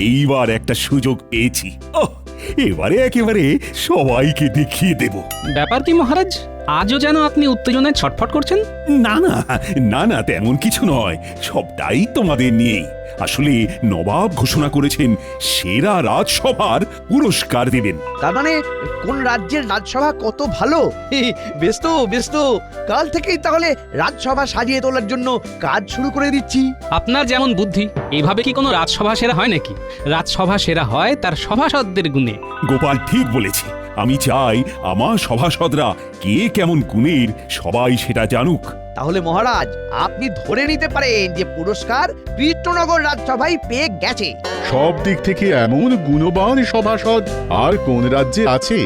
এইবার একটা সুযোগ পেয়েছি। এবারে একেবারে সবাইকে দেখিয়ে দেব। ব্যাপার কি মহারাজ, আজও যেন আপনি উত্তেজনায় ছটফট করছেন? না না না না, তেমন কিছু নয়, সবটাই তোমাদের নিয়েই। আসলে নবাব ঘোষণা করেছেন সেরা রাজসভার পুরস্কার দেবেন। তার মানে কোন রাজ্যের রাজসভা কত ভালো। বেশ তো বেশ তো, কাল থেকেই তাহলে রাজসভা সাজিয়ে তোলার জন্য কাজ শুরু করে দিচ্ছি। আপনার যেমন বুদ্ধি, এইভাবে কি কোনো রাজসভা সেরা হয় নাকি? রাজসভা সেরা হয় তার সভাসদদের গুণে। গোপাল ঠিক বলেছে। আমি চাই আমার সভাসদরা কে কেমন গুণের সবাই সেটা জানুক। তাহলে মহারাজ আপনি ধরে নিতে পারেন যে পুরস্কার কৃষ্ণনগর রাজসভায় পেয়ে গেছে। সব দিক থেকে এমন গুণবান সভাসদ আর কোন রাজ্যে আছে?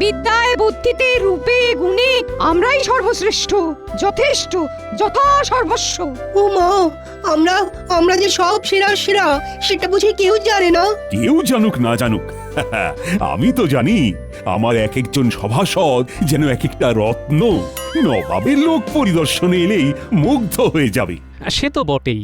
বিদ্যায় বুদ্ধিতে রূপে গুণে আমরাই সর্বশ্রেষ্ঠ, যথেষ্ট, যথা সর্বস্ব। ও মা, আমরা আমরা যে সব সেরা সেরা সেটা বুঝি কেউ জানে না। কেউ জানুক না জানুক, আমি তো জানি। আমার এক একজন সভাসদ যেন এক একটা রত্ন। নবাবের লোক পরিদর্শনে এলেই মুগ্ধ হয়ে যাবে। সে তো বটেই,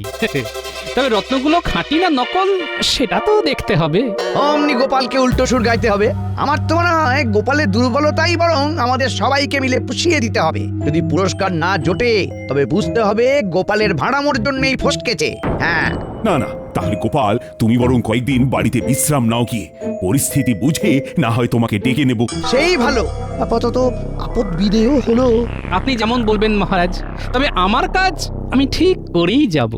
তবে রত্নগুলো খাঁটি না নকল সেটা তো দেখতে হবে। অমনি গোপালকে উল্টো সুর গাইতে হবে। আমার তো মনে হয় গোপালের দুর্বলতাই বরং আমাদের সবাইকে মিলে পুষিয়ে দিতে হবে। যদি পুরস্কার না জোটে তবে বুঝতে হবে গোপালের ভাড়ামোর জন্যই ফসকেছে। হ্যাঁ, না না, তাহলে গোপাল তুমি বরং কয়েকদিন বাড়িতে বিশ্রাম নাও, গিয়ে পরিস্থিতি বুঝে না হয় তোমাকে ডেকে নেব। সেই ভালো। আপাতত আপদ বিদেয় হলো। আপনি যেমন বলবেন মহারাজ, তবে আমার কাজ আমি ঠিক করেই যাব।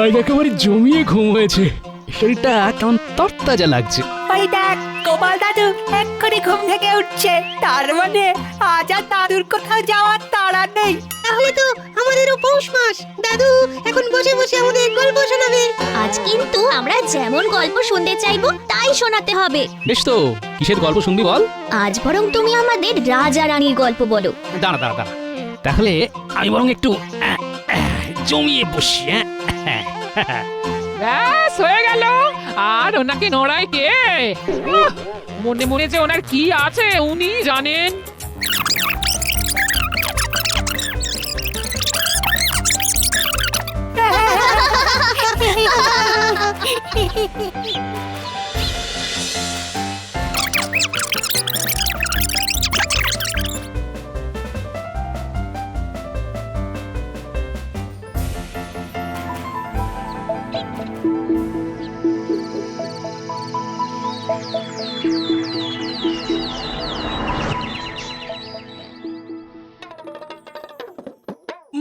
আজ একেবারে জমিয়ে ঘুম হয়েছে, শরীরটা কেমন তরতাজা লাগছে। ওই দেখ, গোপাল দাদু এক্ষুনি ঘুম থেকে উঠছে। তার মানে আজ আর দাদুর কোথাও যাওয়ার তাড়া নেই। তাহলে তো আমাদেরও পৌষ মাস। দাদু এখন বসে বসে আমাদের গল্প শোনাবে। আজ কিন্তু আমরা যেমন গল্প শুনতে চাইবো তাই শোনাতে হবে। বেশ তো, কিসের গল্প শুনবি বল? আজ বরং তুমি আমাদের রাজা রানীর গল্প বলো। দাঁড়া দাঁড়া দাঁড়া, তাহলে আমি বরং একটু জমিয়ে বসি। ব্যাস হয়ে গেল। আর ওনাকে নড়াই কে? মনে মনে যে ওনার কি আছে উনি জানেন।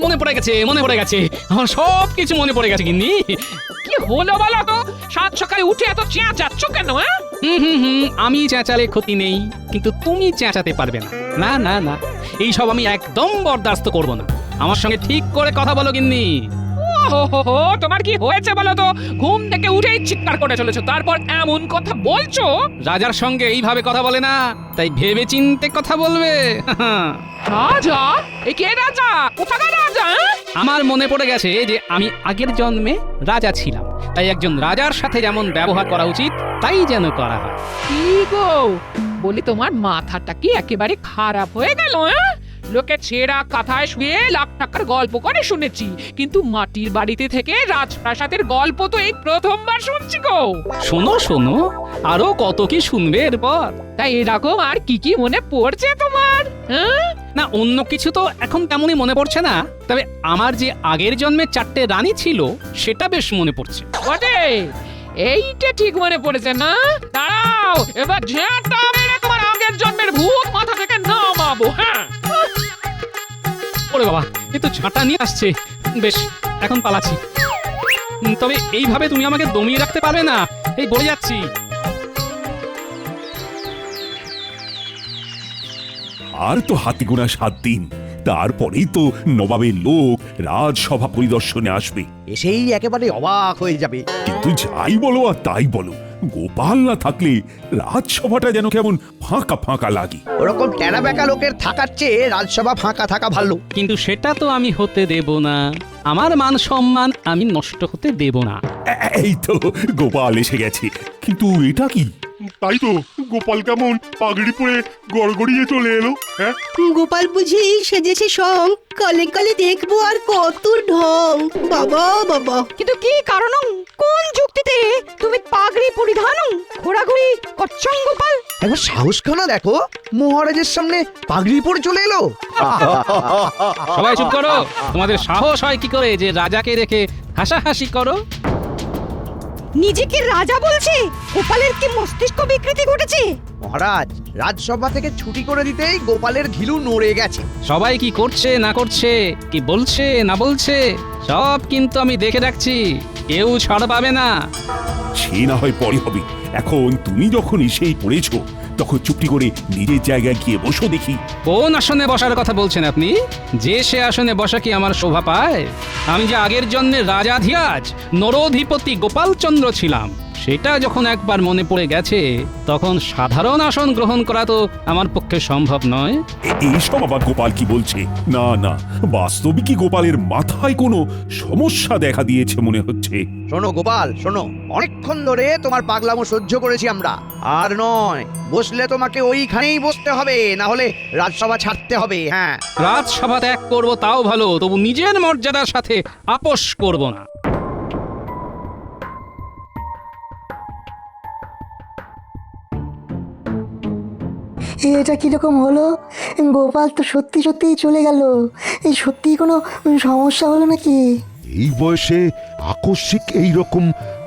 মনে পড়ে গেছে, মনে পড়ে গেছে, আমার সব কিছু মনে পড়ে গেছে। কিন্তু কি হলো বলো তো, সাত সকালে উঠে এত চেঁচাচ্ছ কেন? আমি চেঁচালে ক্ষতি নেই, কিন্তু তুমি চেঁচাতে পারবে না। না না না, এইসব আমি একদম বরদাস্ত করব না। আমার সঙ্গে ঠিক করে কথা বলো গিন্নি। ওহো, তোমার কি হয়েছে বলো তো? ঘুম থেকে উঠেই চিৎকার করে চলেছো, তারপর এমন কথা বলছো। রাজার সঙ্গে এইভাবে কথা বলে না, তাই ভেবে চিন্তে কথা বলবে। রাজা? এই কে রাজা? কোথাকার রাজা? আমার মনে পড়ে গেছে যে আমি আগের জন্মে রাজা ছিলাম, তাই একজন রাজার সাথে যেমন ব্যবহার করা উচিত তাই যেন করা হয়। কি গো, বলি তোমার মাথাটা কি একেবারে খারাপ হয়ে গেল? লোকে ছেঁড়া কাঁথায় শুয়ে লাখ টাকার গল্প করে শুনেছি, কিন্তু মাটির বাড়িতে থেকে রাজপ্রাসাদের গল্প তো এই প্রথমবার শুনছি গো। শোনো শোনো, আরো কত কি শুনবে এরপর। তাই এরকম আর কি কি মনে পড়ছে তোমার? না, অন্য কিছু তো এখন তেমনই মনে পড়ছে না, তবে আমার যে আগের জন্মে 4টে রানী ছিল সেটা বেশ মনে পড়ছে। বটে, এইটা ঠিক মনে পড়েছে না? দাঁড়াও, এবার ঝেঁটা মেরে তোমার আগের জন্মের ভূত মাথা থেকে নামাবো। হ্যাঁ, ওরে বাবা, এ তো ঝাঁটা নিয়ে আসছে। বেশ, এখন পালাচ্ছি। তবে এইভাবে তুমি আমাকে দমিয়ে রাখতে পারবে না, এই বলে যাচ্ছি। আর তো হাতে গোনা 7 দিন, তারপরেই তো নবাবের লোক রাজসভা পরিদর্শনে আসবে। এসেই একেবারে অবাক হয়ে যাবে। কিন্তু যাই বলো আর তাই বলো, গোপাল না থাকলে রাজসভাটা যেন কেমন ফাঁকা ফাঁকা লাগে। ওরকম টেরা বেকা লোকের থাকার চেয়ে রাজসভা ফাঁকা থাকা ভালো। কিন্তু সেটা তো আমি হতে দেব না। আমার মান সম্মান আমি নষ্ট হতে দেব না। এই তো গোপাল এসে গেছে, কিন্তু এটা কি? তাই তো, গোপাল কেমন পাগড়ি পরে গড়গড়িয়ে চলে এলো। হ্যাঁ, গোপাল বুঝি সেজেছে সং, কলে কলে দেখবো আর কত ঢং। বাবা বাবা, কিন্তু কি কারণ, কোন যুক্তিতে তুমি পাগড়ি পরিধান ঘোরাঘুরি করছং গোপাল? একবার সাহসখানা দেখো, মহারাজের সামনে পাগড়ি পরে চলে এলো। সবাই চুপ করো। তোমাদের সাহস হয় কি করে যে রাজাকে রেখে হাসাহাসি করো? নিজেকে রাজা বলছে, গোপালের কি মস্তিষ্ক বিকৃতি ঘটেছে? মহারাজ, রাজসভা থেকে ছুটি করে দিতেই গোপালের ঘিলু নড়ে গেছে। সবাই কি করছে না করছে, কি বলছে না বলছে, সব কিন্তু আমি দেখে রাখছি। কেউ ছাড় পাবে না। সে না হয় পরে হবে, এখন তুমি যখন এসেই পড়েছো তখন চুপটি করে নিজের জায়গায় গিয়ে বসো দেখি। কোন আসনে বসার কথা বলছেন আপনি? যে সে আসনে বসা কি আমার শোভা পায়? আমি যে আগের জন্মে রাজাধিরাজ নরোধিপতি গোপালচন্দ্র ছিলাম, সেটা যখন একবার মনে পড়ে গেছে, তখন সাধারণ আসন গ্রহণ করা তো আমার পক্ষে সম্ভব নয়। এইসব আবার গোপাল কি বলছে? না না, বাস্তবে কি গোপালের মাথায় কোনো সমস্যা দেখা দিয়েছে মনে হচ্ছে। শোনো গোপাল, শোনো, অনেকক্ষণ ধরে তোমার পাগলামো সহ্য করেছি আমরা। আর নয়, বসলে তোমাকে ওইখানেই বসতে হবে, না হলে রাজসভা ছাড়তে হবে। হ্যাঁ, রাজসভা ত্যাগ করবো তাও ভালো, তবু নিজের মর্যাদার সাথে আপোষ করব না। এটা কিরকম হলো? গোপাল তো সত্যি সত্যিই চলে গেল। এই সত্যি কোনো সমস্যা হলো নাকি? এই বয়সে আকস্মিক এই রকম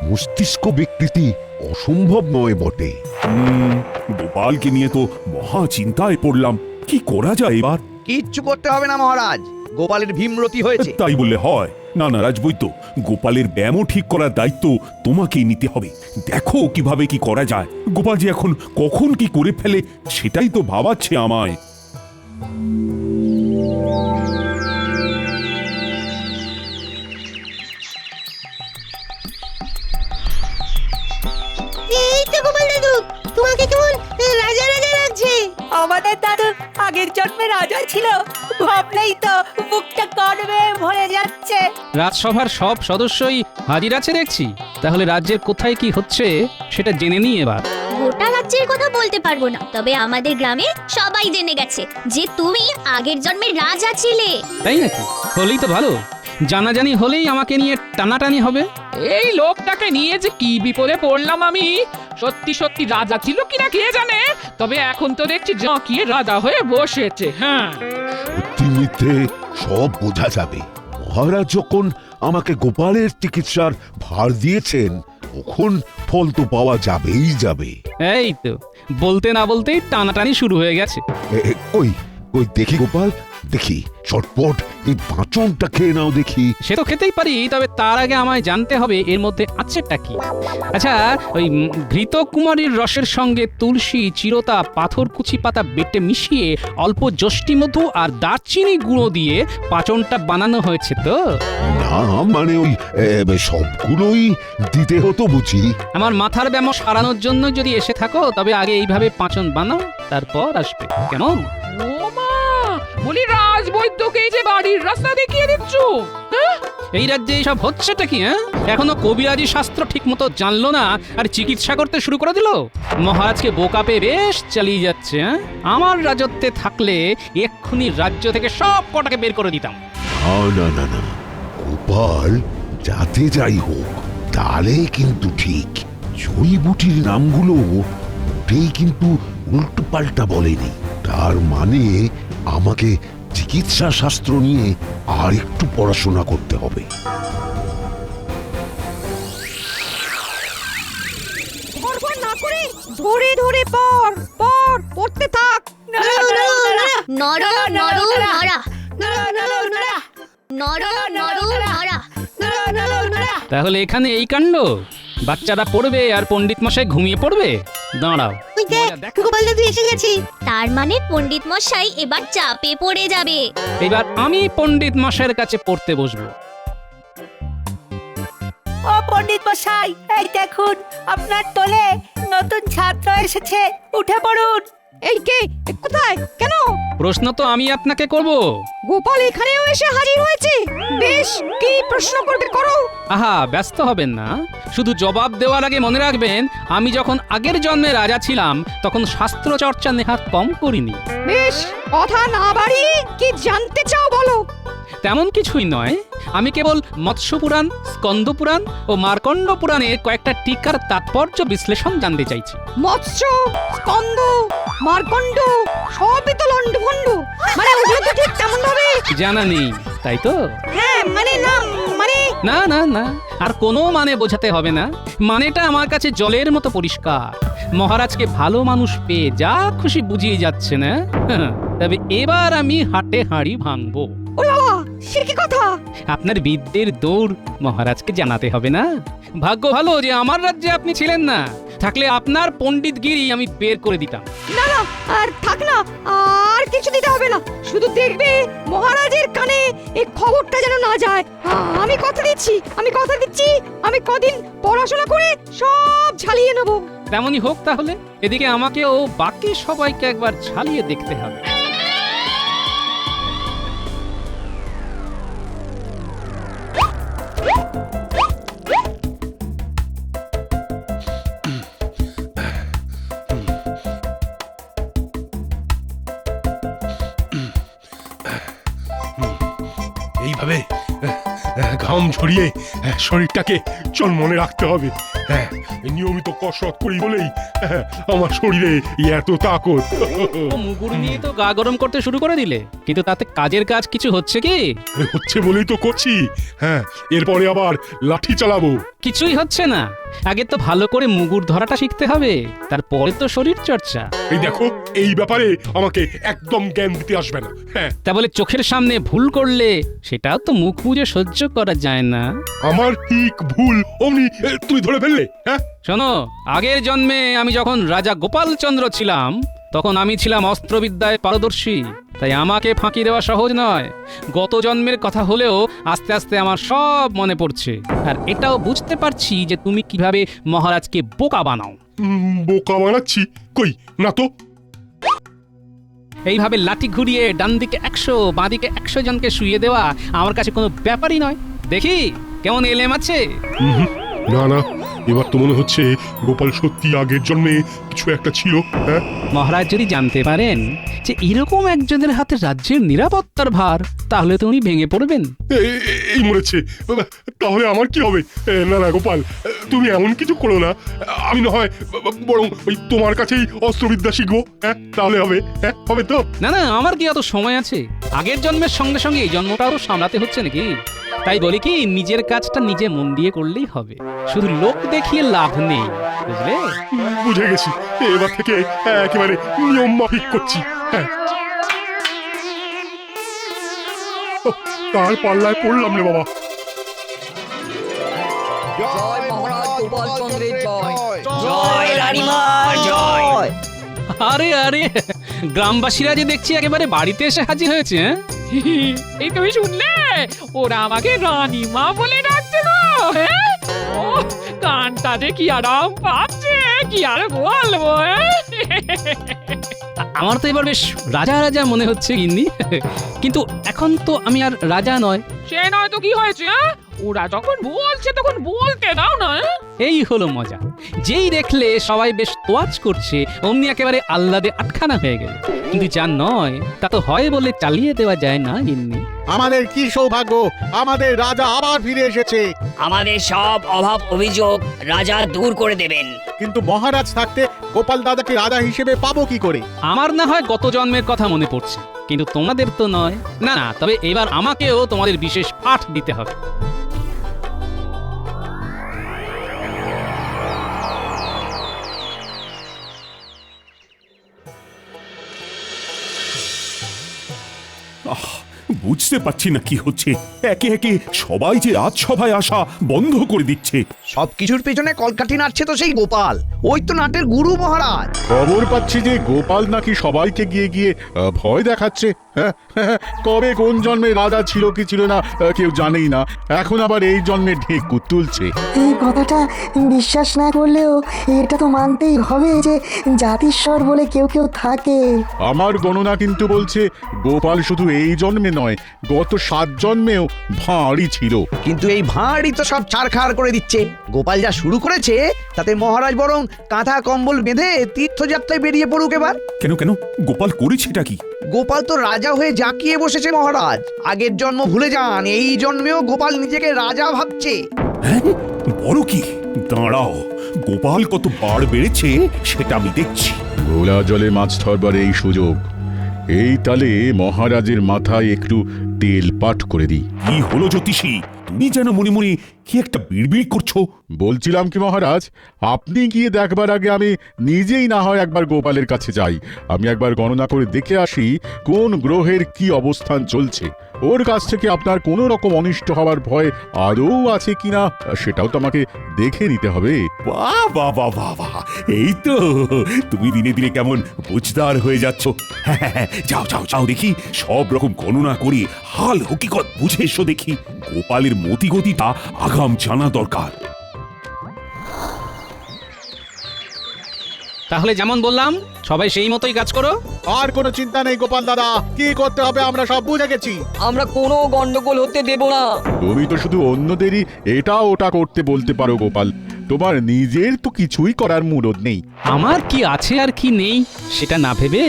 মস্তিষ্ক বিকৃতি অসম্ভব নয় বটে। গোপালকে নিয়ে তো মহা চিন্তায় পড়লাম, কি করা যায় এবার? কিচ্ছু করতে হবে না মহারাজ, গোপালের ভীমরতি হয়েছে। তাই বললে হয়? না না রাজবৈদ্য, গোপালের ব্যায়ামও ঠিক করার দায়িত্ব তোমাকেই নিতে হবে। দেখো কিভাবে কি করা যায়। গোপাল যে এখন কখন কি করে ফেলে সেটাই তো ভাবাচ্ছে আমায়। এই তো গোপাল দাদু, তোমাকে কেমন রাজা রাজা লাগছে। আমাদের দাদু আগের জন্মে রাজা ছিল, ভাবলেই তো বুকটা গর্বে ভরে যাচ্ছে। রাজসভার সব সদস্যই হাজির আছে দেখছি। তাহলে রাজ্যের কোথায় কি হচ্ছে সেটা জেনে নিই এবার। গোটা রাজ্যের কথা বলতে পারবো না, তবে আমাদের গ্রামে সবাই জেনে গেছে যে তুমি আগের জন্মের রাজা ছিলে। তাই নাকি? হলেই তো ভালো। জানাজানি হলেই আমাকে নিয়ে টানাটানি হবে। এই লোকটাকে নিয়ে যে কি বিপদে পড়লাম আমি। সত্যি সত্যি রাজা ছিল কিনা কে জানে, তবে এখন তো দেখছি জাঁকিয়ে রাজা হয়ে বসেছে। হ্যাঁ, সত্যি মিথ্যে সব বোঝা যাবে। মহারাজ যখন আমাকে গোপালের চিকিৎসার ভার দিয়েছেন, তখন ফল তো পাওয়া যাবেই যাবে। এই তো বলতে না বলতেই টানাটানি শুরু হয়ে গেছে। ওই ওই দেখি গোপাল, দেখি চটপট এই পাঁচনটা খেয়ে নাও দেখি। সে তো খেতেই পারি, তবে তার আগে আমায় জানতে হবে এর মধ্যে আছেটা কি। আচ্ছা, ওই ঘৃত কুমারীর রসের সঙ্গে তুলসী, চিরতা, পাথরকুচি পাতা বেটে মিশিয়ে অল্প যষ্টি মধু আর দারচিনি গুঁড়ো দিয়ে পাচনটা বানানো হয়েছে তো? না মানে ওই সবগুলোই দিতে হতো বুঝি। আমার মাথার ব্যামো সারানোর জন্য যদি এসে থাকো, তবে আগে এইভাবে পাচন বানাও, তারপর আসবে। কেমন? ও মা, বলি রাজবৈদ্যকে এই যে বাড়ির রাস্তা দেখিয়ে দিচ্ছ। হ্যাঁ, এই রাজ্যে এইসব হচ্ছেটা কি? হ্যাঁ, এখনো কবিরাজি শাস্ত্র ঠিক মতো জানলো না আর চিকিৎসা করতে শুরু করে দিল। মহারাজকে বোকা পেয়ে বেশ চালিয়ে যাচ্ছে। হ্যাঁ, আমার রাজত্বে থাকলে এক্ষুনি রাজ্য থেকে সব কটাকে বের করে দিতাম। না না না না, গোপাল যাতে যাই হোক তাহলে কিন্তু ঠিক। জড়িবুটির নামগুলো মোটেই কিন্তু উল্টো পাল্টা বলেনি। তার মানে আমাকে চিকিৎসা শাস্ত্র নিয়ে আর একটু পড়াশোনা করতে হবে। ধরবার না করে ধরে ধরে পড়তে থাক। নর নরু নরা, নর নরু নরা। তাহলে এখানে এই কাণ্ড? বাচ্চারা পড়বে আর পণ্ডিত মশাই ঘুমিয়ে পড়বে? দাঁড়াও, ওই দেখ, গোপাল দাদু এসে গেছে। তার মানে পণ্ডিত মশাই এবার চাপে পড়ে যাবে। এবার আমি পণ্ডিত মশাইয়ের কাছে পড়তে বসবো। ও পণ্ডিত মশাই, এই দেখুন আপনার দলে নতুন ছাত্র এসেছে, উঠে পড়ুন। এই কে? কোথায়? কেন? প্রশ্ন তো আমি আপনাকে করব। গোপাল এখানেও এসে হাজির হয়েছে। বেশ, কি প্রশ্ন করবে করো। আহা, ব্যস্ত হবেন না, শুধু জবাব দেওয়ার আগে মনে রাখবেন আমি যখন আগের জন্মে রাজা ছিলাম তখন শাস্ত্র চর্চা নেহাত কম করিনি। বেশ, কথা না বাড়িয়ে কি জানতে চাও বলো। তেমন কিছুই নয়, আমি কেবল মৎস্য পুরাণ, স্কন্দ পুরাণ ও মার্কণ্ড পুরাণের কয়েকটা টিকার তাৎপর্য বিশ্লেষণ জানতে চাইছি। মৎস্য, স্কন্দ, মার্কণ্ড সবই তো লন্ডভন্ড। মানে ওগুলো তো ঠিক তেমন ভাবে জানা নেই, তাই তো? হ্যাঁ, মানে না, মানে না না না, আর কোনো মানে বোঝাতে হবে না, মানেটা আমার কাছে জলের মতো পরিষ্কার। মহারাজকে ভালো মানুষ পেয়ে যা খুশি বুঝিয়ে যাচ্ছে না। তবে এবার আমি হাটে হাঁড়ি ভাঙবো। ও বাবা, সে কি কথা? আপনার বিদ্যের দৌড় মহারাজকে জানাতে হবে না। ভাগ্য ভালো যে আমার রাজ্যে আপনি ছিলেন না, থাকলে আপনার পণ্ডিতগিরি আমি বের করে দিতাম। না না, আর থাক না, আর কিছু দিতে হবে না। শুধু দেখবে মহারাজের কানে এই খবরটা যেন না যায়। আমি কথা দিচ্ছি, আমি কদিন পড়াশোনা করে সব ঝালিয়ে নেব। তেমনই হোক তাহলে। এদিকে আমাকে ও বাকি সবাইকে একবার ঝালিয়ে দেখতে হবে। এইভাবে ঘাম ঝরিয়ে শরীরটাকে চনমনে রাখতে হবে। নিয়মিত কসরত করি বলেই আমার শরীরে এত তাকত। মুগুর নিয়ে তো গা গরম করতে শুরু করে দিলে, কিন্তু তাতে কাজের কাজ কিছু হচ্ছে কি? হচ্ছে বলেই তো করছি। এরপরে আবার লাঠি চালাবো। কিছুই হচ্ছে না। আগে তো ভালো করে মুগুর ধরাটা শিখতে হবে, তারপরে তো শরীর চর্চা। এই দেখো, এই ব্যাপারে আমাকে একদম জ্ঞান দিতে আসবে না। তা বলে চোখের সামনে ভুল করলে সেটাও তো মুখ বুজে সহ্য করা যায় না। আমার ঠিক ভুল অমনি তুমি ধরে ফেললে। শোনো, আগের জন্মে আমি যখন রাজা গোপালচন্দ্র ছিলাম তখন আমি ছিলাম অস্ত্রবিদ্যায় পারদর্শী, তাই আমাকে ফাঁকি দেওয়া সহজ নয়। গত জন্মের কথা হলেও আস্তে আস্তে আমার সব মনে পড়ছে, আর এটাও বুঝতে পারছি যে তুমি কিভাবে মহারাজকে বোকা বানাও। বোকা বানাচ্ছি? কই না তো। এইভাবে লাঠি ঘুরিয়ে ডান দিকে 100 বাঁ দিকে 100 জনকে শুইয়ে দেওয়া আমার কাছে কোনো ব্যাপারই নয়। দেখি কেমন এলেম আছে। না না, এবার তো মনে হচ্ছে গোপাল সত্যি আগের জন্মে কিছু একটা ছিল। মহারাজ যদি জানতে পারেন যে এরকম একজনের হাতে রাজ্যের নিরাপত্তার ভার, তাহলে তো উনি ভেঙে পড়বেন। এই মরেছে, তাহলে আমার কি হবে? না না গোপাল, তুমি এমন কিছু করো না। আমি না হয় বরং ওই তোমার কাছেই অস্ত্রবিদ্যা শিখবো। তাহলে হবে? হবে তো? না না, আমার কি অত সময় আছে? আগের জন্মের সঙ্গে সঙ্গে এই জন্মটাও সামলাতে হচ্ছে নাকি? তাই বলি কি, নিজের কাজটা নিজে মন দিয়ে করলেই হবে, শুধু লোক দেখিয়ে লাভ নেই, বুঝলে? বুঝে গেছি, এবার থেকে একেবারে নিয়ম মাফিক করছি। তার পাল্লায় পড়লাম রে বাবা। জয় মহারাজ গোপালচন্দ্রের জয়, জয় রানীমা জয়। আরে আরে, গ্রামবাসীরা যে দেখছি একেবারে বাড়িতে এসে হাজির হয়েছে। এই তুমি শুনলে? ওরা আমাকে রানীমা বলে ডাকছে গো। কানটা যে কি আরাম পাচ্ছে, কি আর বলবো। আমার তো এবার বেশ রাজা রাজা মনে হচ্ছে গিন্নি, কিন্তু এখন তো আমি আর রাজা নয়। সে নয় তো কি হয়েছে? ওরা যখন বলছে তখন বলতে দাও না। এই হলো মজা। যেই দেখলে সবাই বেশ তোয়াজ করছে অমনি একেবারে আহ্লাদে আটখানা হয়ে গেল। কিন্তু যা নয় তা তো হয় বলে চালিয়ে দেওয়া যায় না গিন্নি। আমাদের কি সৌভাগ্য, আমাদের রাজা আবার ফিরে এসেছে। আমাদের সব অভাব অভিযোগ রাজা দূর করে দেবেন। কিন্তু মহারাজ থাকতে গোপাল দাদাকে রাজা হিসেবে পাবো কি করে? আমার না হয় গত জন্মের কথা মনে পড়ছে, কিন্তু তোমাদের তো নয়। না না, তবে এবার আমাকেও তোমাদের বিশেষ পাঠ দিতে হবে। বুঝতে পারছি না কি হচ্ছে। একে একে সবাই যে রাজসভায় আসা বন্ধ করে দিচ্ছে। সবকিছুর পেছনে কলকাঠি নাড়ছে তো সেই গোপাল, ওই তো নাটের গুরু মহারাজ। খবর পাচ্ছি যে গোপাল নাকি সবাইকে গিয়ে গিয়ে ভয় দেখাচ্ছে। কবে কোন জন্মে রাজা ছিল কি ছিল না কেউ জানেই না, এখন আবার এই জন্মে ঢেকুর তুলছে। এই কথাটা বিশ্বাস না করলেও এটা তো মানতেই হবে যে জাতিস্বর বলে কেউ কেউ থাকে। আমার গণনা কিন্তু বলছে গোপাল শুধু এই জন্মে নয়, গত 7 জন্মেও ভাঁড়ই ছিল। কিন্তু এই ভাঁড়ই তো সব ছাড়খাড় করে দিচ্ছে। গোপাল যা শুরু করেছে তাতে মহারাজ বরং কাঁথা কম্বল বেঁধে তীর্থযাত্রায় বেরিয়ে পড়ুক এবার। কেন কেন গোপাল করেছেটা কি? গোপাল তো রাজা হয়ে জাঁকিয়ে বসেছে মহারাজ। আগের জন্ম ভুলে যান, এই জন্মেও গোপাল নিজেকে রাজা ভাবছে। হ্যাঁ, বড় কি? দাঁড়াও, গোপাল কত বাড় বেড়েছে সেটা আমি দেখছি। ঘোলা জলে মাছ ধরবার এই সুযোগ, এই তালে মহারাজের মাথায় একটু তেল পাট করে দিই। কি হলো জ্যোতিষী? তুমি যেন মনে মনে কি একটা বিড়বিড় করছো। বলছিলাম কি মহারাজ, আপনি গিয়ে দেখবার আগে আমি নিজেই না হয় একবার গোপালের কাছে যাই। আমি একবার গণনা করে দেখে আসি কোন গ্রহের কি অবস্থান চলছে। ওর কাছ থেকে আপনার কোনো রকম অনিষ্ট হওয়ার ভয় আদৌ আছে কিনা সেটাও তো আমাকে দেখে নিতে হবে। বাহ বাহ বাহ বাহ বাহ, এই তো তুমি দিনে দিনে কেমন বুঝদার হয়ে যাচ্ছ। হ্যাঁ, যাও যাও যাও দেখি, সব রকম গণনা করে হাল হকিকত বুঝে এসো দেখি। গোপালের মতিগতিটা আগাম জানা দরকার। তাহলে যেমন বললাম সবাই সেই মতোই কাজ করো। আর কোনো চিন্তা নেই গোপাল দাদা, কি করতে হবে আমরা সব বুঝে গেছি। আমরা কোনো গন্ডগোল হতে দেব না। তুমি তো শুধু অন্যদেরই এটা ওটা করতে বলতে পারো গোপাল, তোমার নিজের তো কিছুই করার মুরদ নেই। আমার কি আছে আর কি নেই সেটা না ভেবে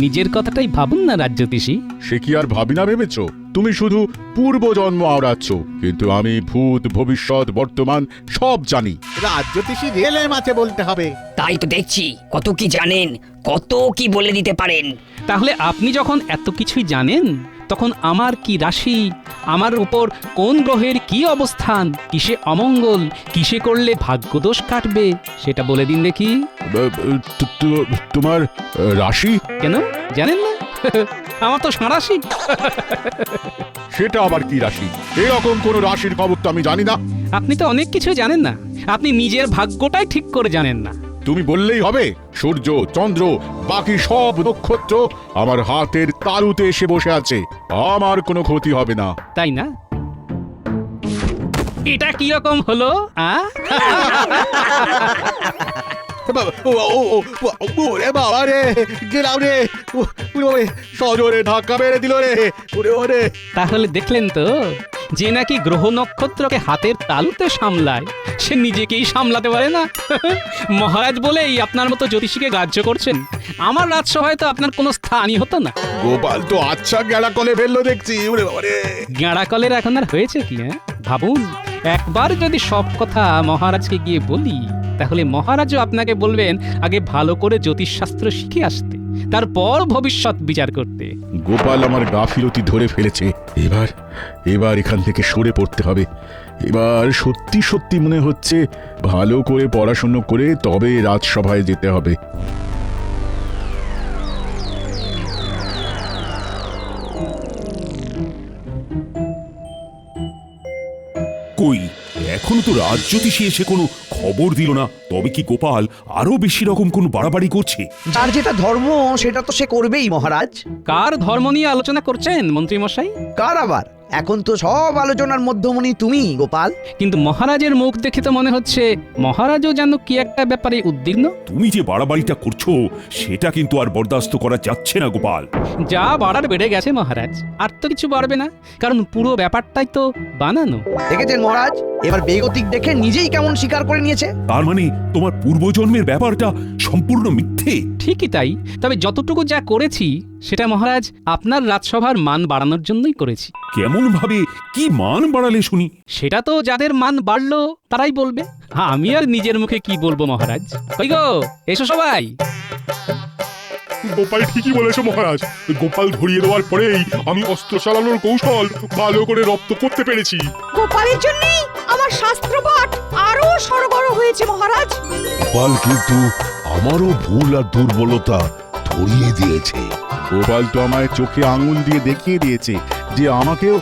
নিজের কথাটাই ভাবুন না রাজ্যতীষী। সে কি আর ভাবি না ভেবেছো? তুমি শুধু পূর্ব জন্ম আওড়াচ্ছ, কিন্তু আমি ভূত ভবিষ্যৎ বর্তমান সব জানি। রাজ্যতীষী রেলে মাঝে বলতে হবে। তাই তো দেখছি কত কি জানেন, কত কি বলে দিতে পারেন। তাহলে আপনি যখন এত কিছুই জানেন, তখন আমার কি রাশি, আমার উপর কোন গ্রহের কি অবস্থান, কিসে অমঙ্গল, কিসে করলে ভাগ্যদোষ কাটবে সেটা বলে দিন দেখি। তোমার রাশি? কেন জানেন না? আমার তো সাঁড়াশি। সেটা আবার কি রাশি? এরকম কোন রাশির খবর তো আমি জানি না। আপনি তো অনেক কিছু জানেন না, আপনি নিজের ভাগ্যটাই ঠিক করে জানেন না। তুমি বললেই হবে? সূর্য, চন্দ্র, বাকি সব নক্ষত্র আমার হাতের তালুতে এসে বসে আছে, আমার কোনো ক্ষতি হবে না। তাই না? এটা কি রকম হলো? বাবা রে, গেলাম রে, সজোরে ধাক্কা মেরে দিল রে। ওরে তাহলে দেখলেন তো, যে নাকি গ্রহ নক্ষত্রকে হাতের তালুতে সামলায় সে নিজেকেই সামলাতে পারে না। মহারাজ বলেই আপনার মতো জ্যোতিষীকে গ্রাহ্য করছেন। আমার রাজসভায় তো আপনার কোনো স্থানই হতো না। গোপাল তো আচ্ছা গেড়া কলে ফেললো দেখছি। গেঁড়া কলের এখন আর হয়েছে কি? ভাবুন, একবার যদি সব কথা মহারাজকে গিয়ে বলি, তাহলে মহারাজও আপনাকে বলবেন আগে ভালো করে জ্যোতিষশাস্ত্র শিখে আসতে, তারপর ভবিষ্যৎ বিচার করতে। গোপাল আমার গাফিলতি ধরে ফেলেছে। এবার এখান থেকে সরে পড়তে হবে। এবার সত্যি সত্যি মনে হচ্ছে ভালো করে পড়াশুনো করে তবে রাজসভায় যেতে হবে। কই, এখনো তো রাজ্যতীষী এসে কোনো খবর দিল না। তবে কি গোপাল আরো বেশি রকম কোনো বাড়াবাড়ি করছে? যার যেটা ধর্ম সেটা তো সে করবেই মহারাজ। কার ধর্ম নিয়ে আলোচনা করছেন মন্ত্রী মশাই? কার আবার? এখন তো সব আলোচনার মধ্যমণি তুমি গোপাল। কিন্তু মহারাজের মুখ দেখে তো মনে হচ্ছে মহারাজও যেন কি একটা ব্যাপারে উদ্বিগ্ন। তুমি যে বাড়াবাড়িটা করছো সেটা কিন্তু আর বরদাস্ত করা যাচ্ছে না গোপাল। যা বাড়ার বেড়ে গেছে মহারাজ, আর তো কিছু বাড়বে না, কারণ পুরো ব্যাপারটাই তো বানানো। দেখেছেন মহারাজ, এবার বেগতিক দেখে নিজেই কেমন স্বীকার করে নিয়েছে। তার মানে তোমার পূর্বজন্মের ব্যাপারটা সম্পূর্ণ মিথ্যে? ঠিকই তাই, তবে যতটুকু যা করেছি সেটা মহারাজ আপনার রাজসভার মান বাড়ানোর জন্যই করেছি। কেমন ভাবে, কি মান বাড়ালে শুনি? সেটা তো যাদের মান বাড়লো তারাই বলবে, আমি আর নিজের মুখে কি বলবো মহারাজ। কই গো, এসো সবাই। গোপাল ঠিকই বলেছে মহারাজ। গোপাল ধরিয়ে দেওয়ার পরেই আমি অস্ত্র চালানোর কৌশল ভালো করে রপ্ত করতে পেরেছি। গোপালের জন্যই আমার শাস্ত্রপাঠ আরো সরগর হয়েছে মহারাজ। গোপাল কিন্তু আমারও ভুল আর দুর্বলতা ধরিয়ে দিয়েছে। গোপাল তো আমায় চোখে আঙুল দিয়ে দেখিয়ে দিয়েছে যে আমাকেও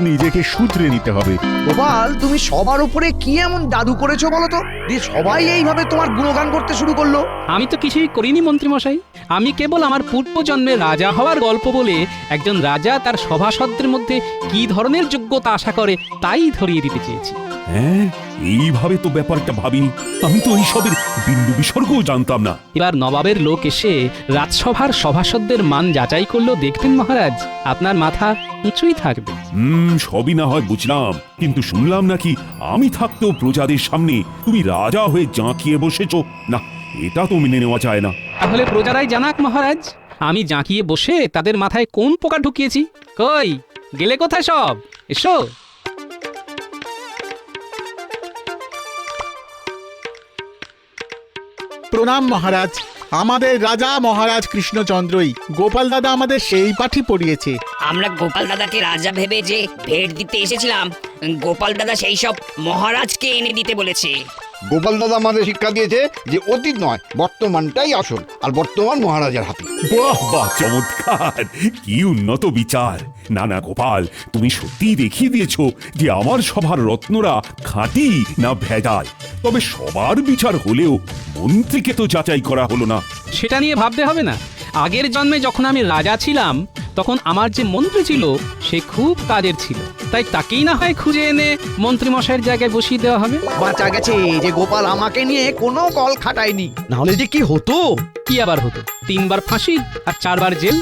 নিজেকে শুধরে নিতে হবে। গোপাল তুমি সবার উপরে কি এমন জাদু করেছো বলো তো যে সবাই এইভাবে তোমার গুণগান করতে শুরু করলো? আমি তো কিছুই করিনি মন্ত্রীমশাই। আমি কেবল আমার পূর্বজন্মে রাজা হওয়ার গল্প বলে একজন রাজা তার সভাসদদের মধ্যে কি ধরনের যোগ্যতা আশা করে তাই ধরিয়ে দিতে চেয়েছি। হ্যাঁ, এইভাবে তো ব্যাপারটা ভাবিনি। আমি তো এইসবের বিন্দু বিসর্গও জানতাম না। এবার নবাবের লোক এসে রাজসভার সভাসদদের মান যাচাই করলেও দেখবেন মহারাজ, আপনার মাথা উঁচুই থাকবে। সবই না হয় বুঝলাম, কিন্তু শুনলাম নাকি আমি থাকতেও প্রজাদের সামনে তুমি রাজা হয়ে জাঁকিয়ে বসেছো। না, এটা তো মেনে নেওয়া যায় না। তাহলে প্রজারাই জানাক মহারাজ, আমি জাঁকিয়ে বসে তাদের মাথায় কোন পোকা ঢুকিয়েছি। কই গেলে কোথায় সব? এসো। প্রণাম মহারাজ। আমাদের রাজা মহারাজ কৃষ্ণচন্দ্রই। গোপাল দাদা আমাদের সেই পাঠই পড়িয়েছে। আমরা গোপাল দাদাকে রাজা ভেবে যে ভেট দিতে এসেছিলাম, গোপাল দাদা সেই সব মহারাজকে এনে দিতে বলেছে। গোপাল দাদা আমাদের শিক্ষা দিয়েছে যে অতীত নয়, বর্তমানটাই আসল, আর বর্তমান মহারাজার হাতে। বাহ বাহ, চমৎকার! কি উন্নত বিচার! না না গোপাল, তুমি সত্যিই দেখিয়ে দিয়েছো যে আমার সভার রত্নরা খাঁটি না ভেজাল। তবে সবার বিচার হলেও মন্ত্রীকে তো যাচাই করা হলো না। সেটা নিয়ে ভাবতে হবে না। আগের জন্মে যখন আমি রাজা ছিলাম তখন আমার যে মন্ত্রী ছিল সে খুব কাজের ছিল, তাই তাকেই না হয় খুঁজে এনে মন্ত্রী মশাইয়ের জায়গায় বসিয়ে দেওয়া হবে। বাঁচা গেছে যে গোপাল আমাকে নিয়ে কোনো কল খাটায়নি, না হলে যে কি হতো। কি আবার হতো? 3 বার ফাঁসি আর 4 বার জেল।